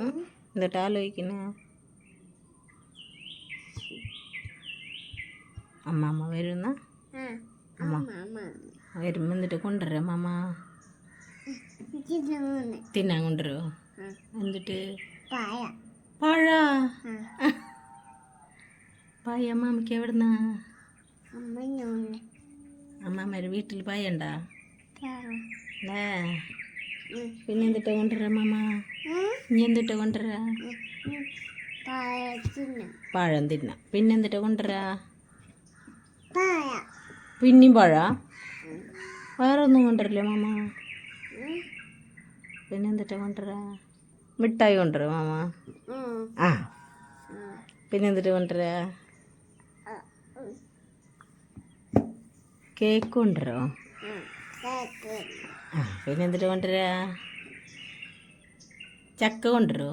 എന്നിട്ട് ആലോചിക്കണേ. അമ്മ വരുന്ന അമ്മ വരുമ്പോ എന്നിട്ട് കൊണ്ടുവരാം മാമ തിന്നാൻ കൊണ്ടുവരുമോ? എന്നിട്ട് പഴ പായ അമ്മാമ്മക്ക് എവിടുന്നാ? അമ്മാമ്മേടെ വീട്ടിൽ പായ ഉണ്ടാ? പിന്നെ എന്തിട്ടാ കൊണ്ടുവരാ മാമ? ഇനി എന്തിട്ടാ കൊണ്ടുവരാ? പഴം തിന്നാം. പിന്നെ എന്തിട്ടാ കൊണ്ടുവരാ? പിന്നെയും പഴ? വേറെ ഒന്നും കൊണ്ടുവരില്ലേ മാമ? പിന്നെ എന്തിട്ടാ കൊണ്ടുവരാ? മിഠായി കൊണ്ടുവരാ മാമ? ആ പിന്നെ എന്തിട്ടാ കൊണ്ടുവരാ? കേക്ക് കൊണ്ടുവരോ? ആ പിന്നെ എന്തിട്ടാ കൊണ്ടുവരാ? ചക്ക കൊണ്ടുവരോ?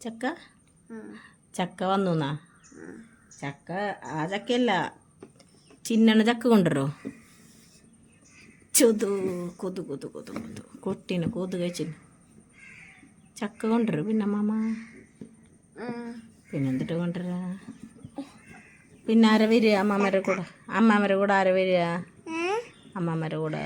ചക്ക ചക്ക വന്നുന്നാ? ചക്ക ആ ചക്കയല്ല, ചിന്നണ ചക്ക കൊണ്ടുവരോ? കൊതു കൊട്ടിന് കൊതു കഴിച്ചിന്. ചക്ക കൊണ്ടുവരോ പിന്നെ മാമ? പിന്നെ എന്തിട്ട് കൊണ്ടുവരാ? പിന്നെ ആരെ വരിക അമ്മാമ്മേരെ കൂടെ? അമ്മാമ്മേരെ കൂടെ ആരെ വരിക? അമ്മാമ്മേരെ കൂടെ